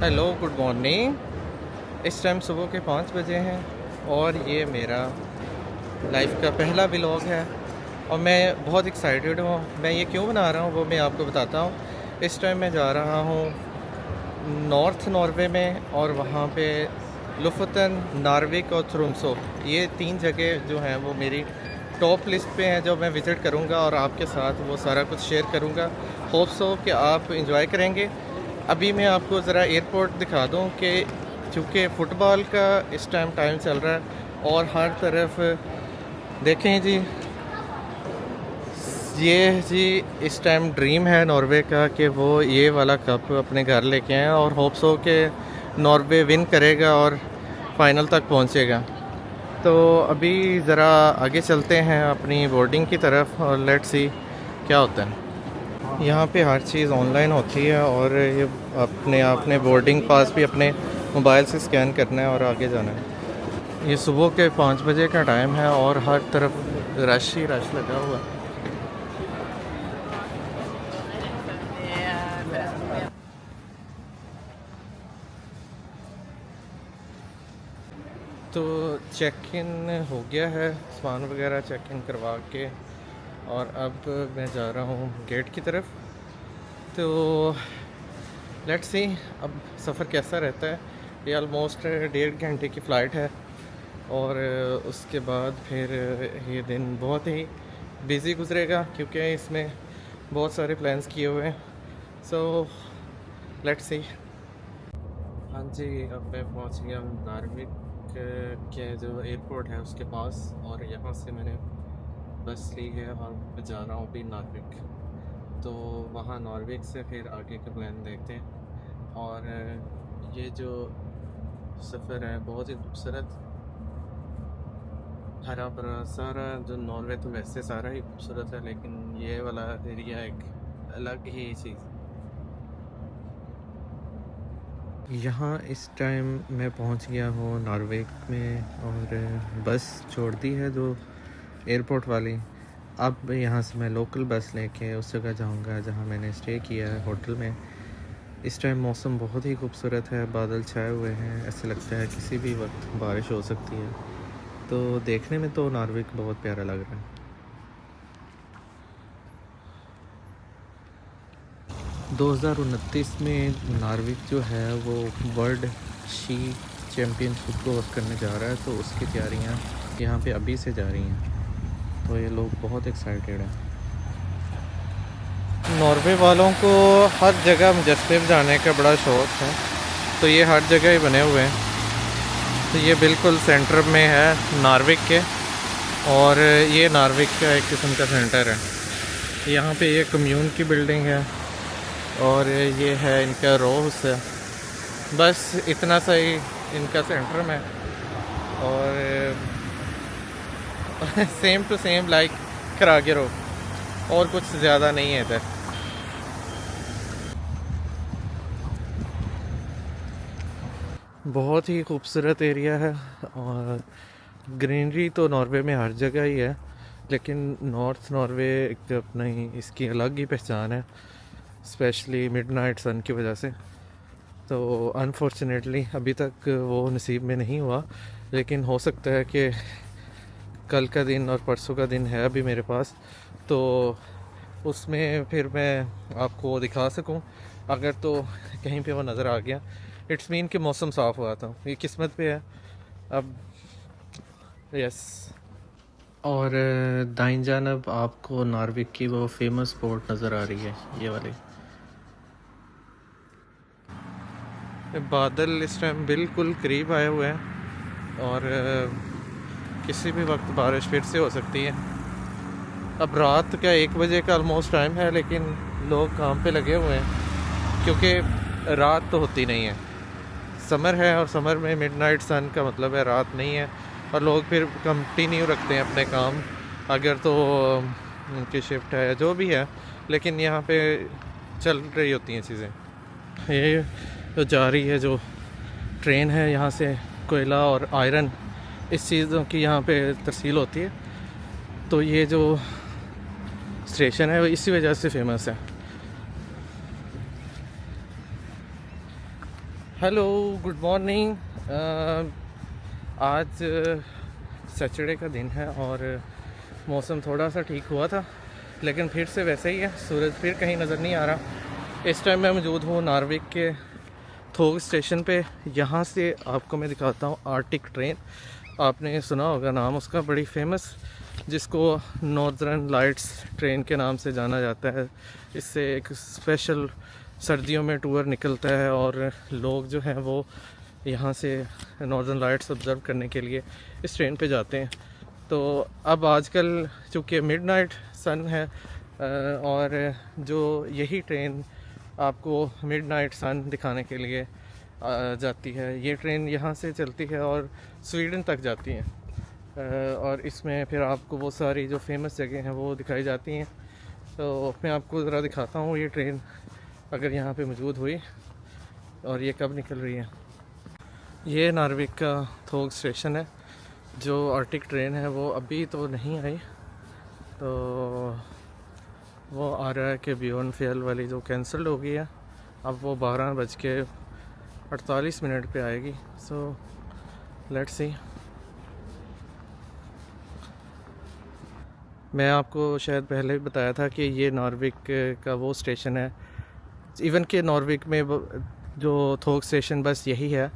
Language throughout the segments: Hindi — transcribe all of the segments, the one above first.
Hello, good morning. इस टाइम सुबह के 5 बजे हैं और ये मेरा लाइफ का पहला व्लॉग है और मैं बहुत एक्साइटेड हूँ। मैं ये क्यों बना रहा हूँ वो मैं आपको बताता हूँ। इस टाइम मैं जा रहा हूँ नॉर्थ नॉर्वे में और वहाँ पे लुफतन, नार्विक और थ्रोम्सो, ये 3 जगह जो हैं वो मेरी टॉप लिस्ट पे हैं जो मैं विज़िट करूँगा और आपके साथ वो सारा कुछ शेयर करूँगा। होप सो कि आप इंजॉय करेंगे। अभी मैं आपको ज़रा एयरपोर्ट दिखा दूँ कि चूँकि फ़ुटबॉल का इस टाइम चल रहा है और हर तरफ देखें जी, ये जी इस टाइम ड्रीम है नॉर्वे का कि वो ये वाला कप अपने घर लेके आएँ और होप्स हो कि नॉर्वे विन करेगा और फाइनल तक पहुंचेगा। तो अभी ज़रा आगे चलते हैं अपनी बोर्डिंग की तरफ और लेट्स सी क्या होता है। यहाँ पे हर चीज़ ऑनलाइन होती है और ये आपने बोर्डिंग पास भी अपने मोबाइल से स्कैन करना है और आगे जाना है। ये सुबह के 5 बजे का टाइम है और हर तरफ रश ही रश लगा हुआ है। तो चेक इन हो गया है, सामान वगैरह चेक इन करवा के और अब मैं जा रहा हूँ गेट की तरफ। तो लेट्स सी अब सफ़र कैसा रहता है। ये ऑलमोस्ट 1.5 घंटे की फ़्लाइट है और उसके बाद फिर ये दिन बहुत ही बिज़ी गुजरेगा क्योंकि इसमें बहुत सारे प्लान्स किए हुए हैं। So let's see. हाँ जी, अब मैं पहुंच गया नार्विक के जो एयरपोर्ट है उसके पास और यहाँ से मैंने बस ली है और मैं जा रहा हूँ अभी नार्विक। तो वहाँ नॉर्विक से फिर आगे का प्लान देखते हैं। और ये जो सफ़र है बहुत ही खूबसूरत, हरा भरा सारा। जो नॉर्वे तो वैसे सारा ही खूबसूरत है लेकिन ये वाला एरिया एक अलग ही चीज़। यहाँ इस टाइम मैं पहुँच गया हूँ नॉर्वे में और बस छोड़ दी है जो एयरपोर्ट वाली। अब यहाँ से मैं लोकल बस लेके उस जगह जाऊँगा जहाँ मैंने स्टे किया है होटल में। इस टाइम मौसम बहुत ही खूबसूरत है, बादल छाए हुए हैं, ऐसे लगता है किसी भी वक्त बारिश हो सकती है। तो देखने में तो नार्विक बहुत प्यारा लग रहा है। 2029 में नार्विक जो है वो वर्ल्ड शी चैम्पियनशिप को होस्ट करने जा रहा है, तो उसकी तैयारियां यहाँ पे अभी से जा रही हैं। तो ये लोग बहुत एक्साइटेड हैं। नॉर्वे वालों को हर जगह मुजस्सिम जाने का बड़ा शौक़ है, तो ये हर जगह ही बने हुए हैं। तो ये बिल्कुल सेंटर में है नार्विक के और ये नार्विक का एक किस्म का सेंटर है। यहाँ पे ये कम्यून की बिल्डिंग है और ये है इनका रोज है। बस इतना सा ही इनका सेंटर में और सेम टू सेम लाइक करागिरो, और कुछ ज़्यादा नहीं है इधर। बहुत ही खूबसूरत एरिया है और ग्रीनरी तो नॉर्वे में हर जगह ही है, लेकिन नॉर्थ नॉर्वे एक अपना ही इसकी अलग ही पहचान है, स्पेशली मिडनाइट सन की वजह से। तो अनफॉर्चुनेटली अभी तक वो नसीब में नहीं हुआ, लेकिन हो सकता है कि कल का दिन और परसों का दिन है अभी मेरे पास, तो उसमें फिर मैं आपको दिखा सकूं। अगर तो कहीं पे वो नज़र आ गया, इट्स मीन कि मौसम साफ़ हुआ था, ये किस्मत पे है अब। यस। और दाईं जानब आपको नार्विक की वो फेमस बोट नज़र आ रही है, ये वाली। बादल इस टाइम बिल्कुल करीब आए हुए हैं और किसी भी वक्त बारिश फिर से हो सकती है। अब रात का 1 बजे का ऑलमोस्ट टाइम है, लेकिन लोग काम पे लगे हुए हैं क्योंकि रात तो होती नहीं है। समर है और समर में मिडनाइट सन का मतलब है रात नहीं है, और लोग फिर कंटिन्यू रखते हैं अपने काम, अगर तो उनकी शिफ्ट है जो भी है, लेकिन यहाँ पे चल रही होती हैं चीज़ें। ये तो जा रही है जो ट्रेन है, यहाँ से कोयला और आयरन इस चीज़ों की यहाँ पे तरसील होती है। तो ये जो स्टेशन है वो इसी वजह से फेमस है। Hello, good morning. आज सैटरडे का दिन है और मौसम थोड़ा सा ठीक हुआ था, लेकिन फिर से वैसे ही है, सूरज फिर कहीं नज़र नहीं आ रहा। इस टाइम मैं मौजूद हूँ नार्विक के थोग स्टेशन पे। यहाँ से आपको मैं दिखाता हूँ आर्टिक ट्रेन। आपने सुना होगा नाम उसका, बड़ी फेमस, जिसको नॉर्दर्न लाइट्स ट्रेन के नाम से जाना जाता है। इससे एक स्पेशल सर्दियों में टूर निकलता है और लोग जो हैं वो यहाँ से नॉर्दर्न लाइट्स ऑब्ज़र्व करने के लिए इस ट्रेन पे जाते हैं। तो अब आजकल चूँकि मिडनाइट सन है और जो यही ट्रेन आपको मिडनाइट सन दिखाने के लिए जाती है, ये ट्रेन यहाँ से चलती है और स्वीडन तक जाती है। और इसमें फिर आपको वो सारी जो फेमस जगह हैं वो दिखाई जाती हैं। तो मैं आपको ज़रा दिखाता हूँ ये ट्रेन अगर यहाँ पे मौजूद हुई और ये कब निकल रही है। ये नार्विक का थोग स्टेशन है। जो आर्टिक ट्रेन है वो अभी तो नहीं आई, तो वो आ रहा है कि बियॉन्ड फेल वाली जो कैंसिल हो गई है, अब वो 12:48 पे आएगी। So let's see. मैं आपको शायद पहले भी बताया था कि ये नॉर्विक का वो स्टेशन है, इवन के नॉर्विक में जो थोक स्टेशन बस यही है,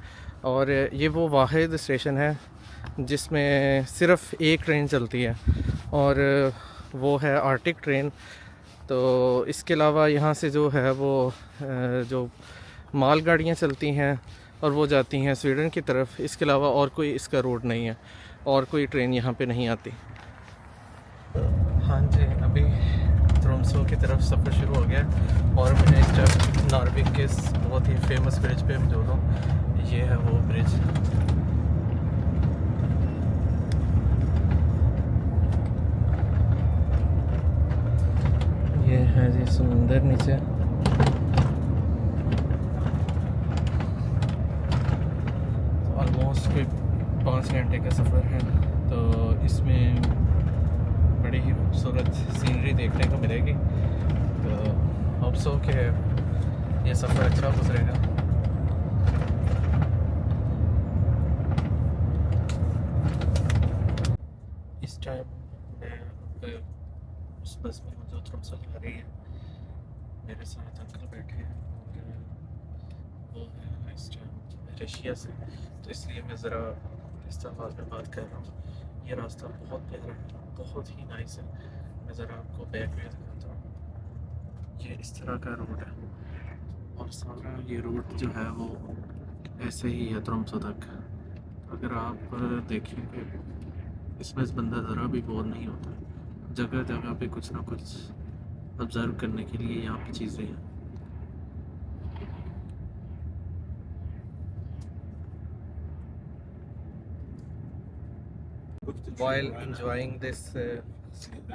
और ये वो वाहिद स्टेशन है जिसमें सिर्फ एक ट्रेन चलती है और वो है आर्टिक ट्रेन। तो इसके अलावा यहाँ से जो है वो जो माल गाड़ियाँ चलती हैं और वो जाती हैं स्वीडन की तरफ। इसके अलावा और कोई इसका रूट नहीं है और कोई ट्रेन यहाँ पे नहीं आती। हाँ जी, अभी ट्रोम्सो की तरफ सफ़र शुरू हो गया और मैं इस टाइम नॉर्विक के बहुत ही फेमस ब्रिज पे मौजूद हूँ। ये है वो ब्रिज। ये है जी समुंदर नीचे। ऑलमोस्ट कोई 5 घंटे का सफ़र है, तो इसमें बड़ी ही खूबसूरत सीनरी देखने को मिलेगी। तो होप सो कि ये सफ़र अच्छा गुजरेगा। इस टाइम मैं उस बस में जो ट्रोम्सो जा रही है, मेरे साथ अंकल बैठे हैं और वो है इस टाइम रशिया से, तो इसलिए मैं ज़रा इस तरह में बात कर रहा हूँ। ये रास्ता बहुत प्यारा है, बहुत ही नाइस है। मैं ज़रा आपको बैक व्यू दिखाता हूँ। ये इस तरह का रोड है और सारा ये रोड जो है वो ऐसे ही है ट्रोम्सो तक। तो अगर आप देखेंगे इसमें बंदा ज़रा भी बोर नहीं होता। जगह जगह पे कुछ ना कुछ ऑब्ज़र्व करने के लिए यहाँ पे चीज़ें हैं। While enjoying this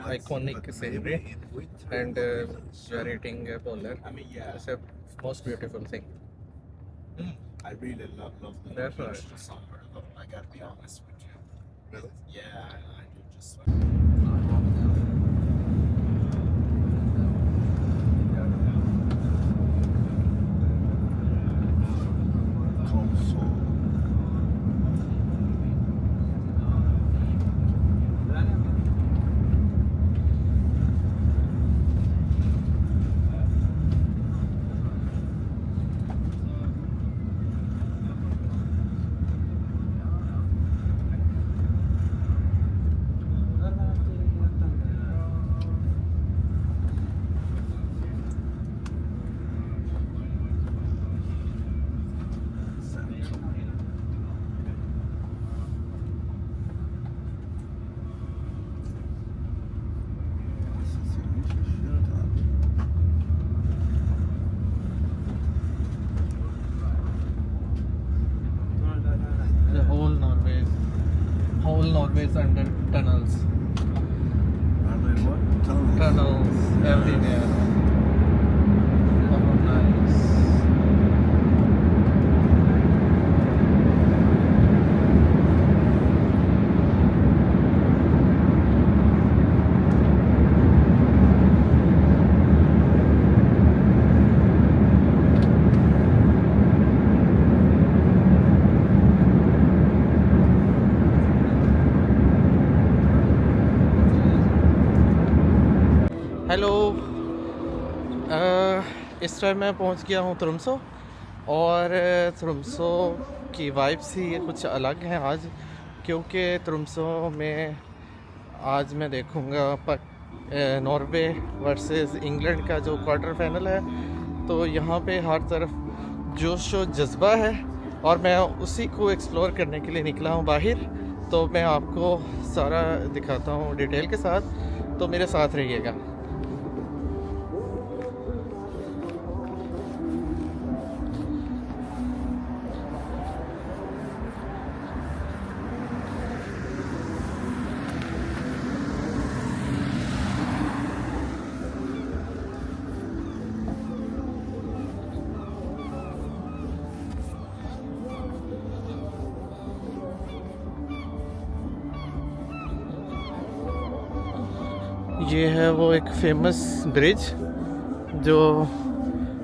iconic scenery and you are eating a bowler, it's a most beautiful thing. I really love the That's beach right. this summer. I gotta be honest with you. Really? Yeah, I do just The whole Norway is under tunnels. Are they what? Tunnels everywhere. Oh, nice. Hello, इस टाइम मैं पहुंच गया हूं ट्रोम्सो। और ट्रोम्सो की वाइब्स ही कुछ अलग हैं आज, क्योंकि ट्रोम्सो में आज मैं देखूंगा नॉर्वे वर्सेस इंग्लैंड का जो क्वार्टर फाइनल है। तो यहाँ पे हर तरफ जोश व जज्बा है और मैं उसी को एक्सप्लोर करने के लिए निकला हूँ बाहर। तो मैं आपको सारा दिखाता हूँ डिटेल के साथ, तो मेरे साथ रहिएगा। ये है वो एक फेमस ब्रिज जो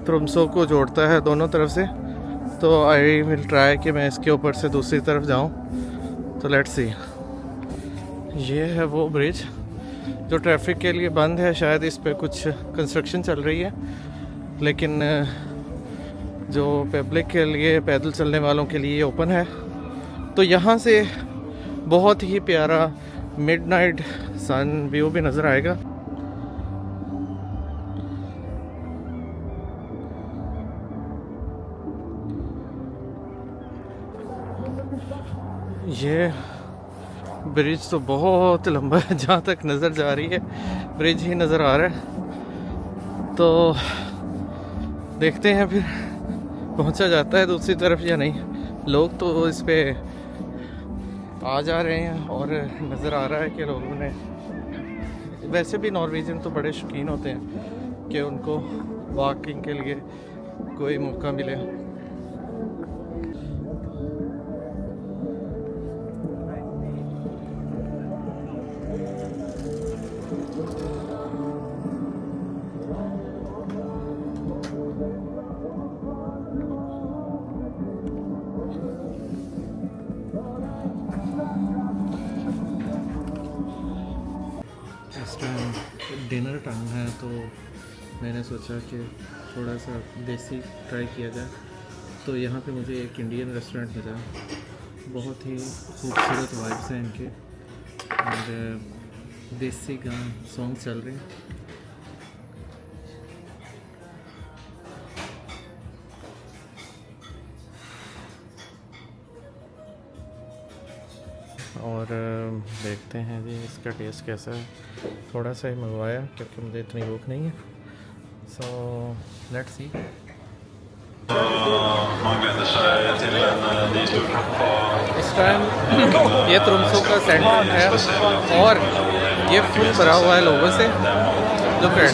ट्रोम्सो को जोड़ता है दोनों तरफ से। तो आई विल ट्राई कि मैं इसके ऊपर से दूसरी तरफ जाऊं। तो लेट्स सी। ये है वो ब्रिज जो ट्रैफिक के लिए बंद है, शायद इस पे कुछ कंस्ट्रक्शन चल रही है, लेकिन जो पब्लिक के लिए, पैदल चलने वालों के लिए ओपन है। तो यहाँ से बहुत ही प्यारा मिडनाइट सन व्यू भी नज़र आएगा। ये ब्रिज तो बहुत लंबा है, जहाँ तक नज़र जा रही है ब्रिज ही नज़र आ रहा है। तो देखते हैं फिर पहुँचा जाता है दूसरी तरफ या नहीं। लोग तो इस पे आ जा रहे हैं और नज़र आ रहा है कि लोगों ने, वैसे भी नॉर्वेजियन तो बड़े शौकीन होते हैं कि उनको वॉकिंग के लिए कोई मौका मिले। इस टाइम डिनर टाइम है, तो मैंने सोचा कि थोड़ा सा देसी ट्राई किया जाए। तो यहाँ पे मुझे एक इंडियन रेस्टोरेंट मिला, बहुत ही खूबसूरत वाइब्स हैं इनके और देसी गान सॉन्ग चल रहे हैं। और देखते हैं जी इसका टेस्ट कैसा है। थोड़ा सा ही मंगवाया क्योंकि मुझे इतनी भूख नहीं है। So let's see. इस टाइम ये ट्रोम्सो का सेंटर है और ये फुल भरा हुआ है लोगों से। लुक एट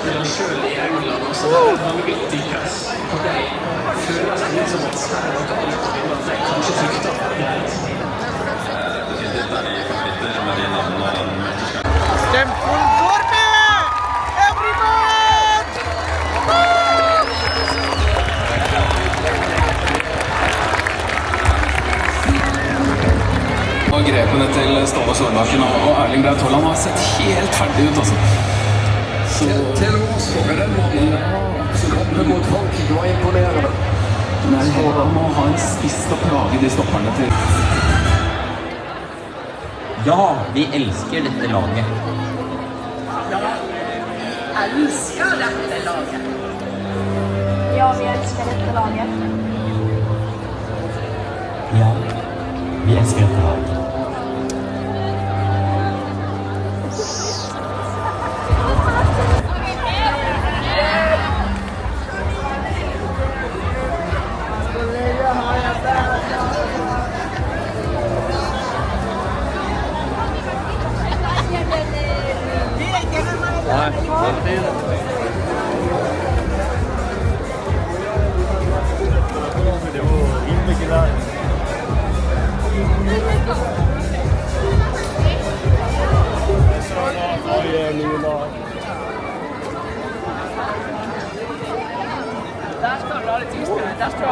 फुल जोर पे Og grepene til Ståle Solbakken og Erling Braut Haaland har sett helt ferdig ut, altså. Så til oss på den måten, så kampen mot folk var imponerende. Men Haaland må ha en spiss til å plage de stopperne til. Ja, vi elsker dette laget. Ja, elsker dette laget. Ja, vi elsker dette laget. Ja, vi elsker dette laget. Der står det alle tyskerne. Der står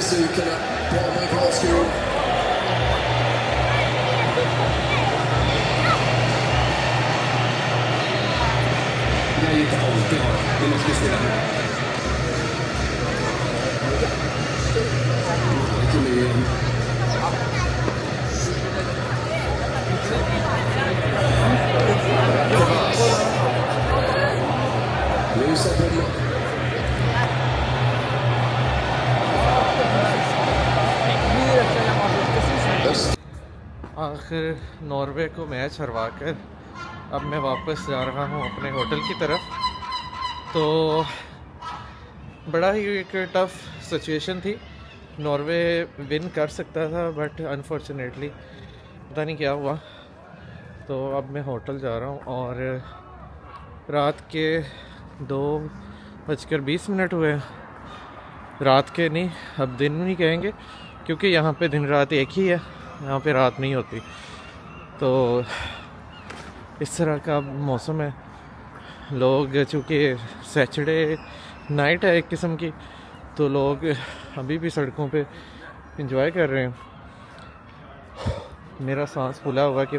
Cykeln på amerikansk jord. Det är inte alltid har. Det måste vi ställa. Det kan bli Lusa på आखिर नॉर्वे को मैच हरवा कर अब मैं वापस जा रहा हूँ अपने होटल की तरफ। तो बड़ा ही एक टफ सिचुएशन थी। नॉर्वे विन कर सकता था बट अनफॉर्चुनेटली पता नहीं क्या हुआ। तो अब मैं होटल जा रहा हूँ और रात के 2:20 हुए। रात के नहीं, अब दिन नहीं कहेंगे क्योंकि यहाँ पे दिन रात एक ही है, यहाँ पे रात नहीं होती। तो इस तरह का मौसम है। लोग चूँकि सैटरडे नाइट है एक किस्म की, तो लोग अभी भी सड़कों पे एंजॉय कर रहे हैं। मेरा सांस फूला हुआ कि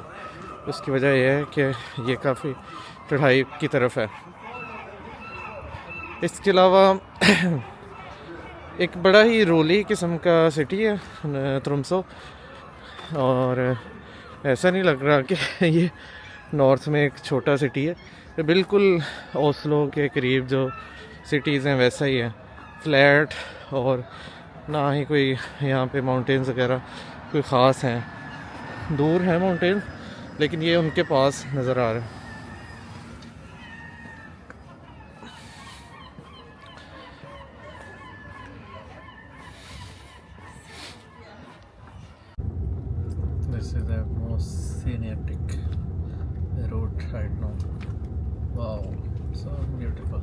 उसकी वजह यह है कि ये काफ़ी चढ़ाई की तरफ है। इसके अलावा एक बड़ा ही रोली किस्म का सिटी है ट्रोम्सो, और ऐसा नहीं लग रहा कि ये नॉर्थ में एक छोटा सिटी है। ये बिल्कुल ओस्लो के करीब जो सिटीज़ हैं वैसा ही है, फ्लैट, और ना ही कोई यहाँ पे माउंटेन्स वगैरह कोई ख़ास हैं। दूर हैं माउंटेन्स लेकिन ये उनके पास नज़र आ रहे हैं। This is the most scenic road right now. Wow, so beautiful.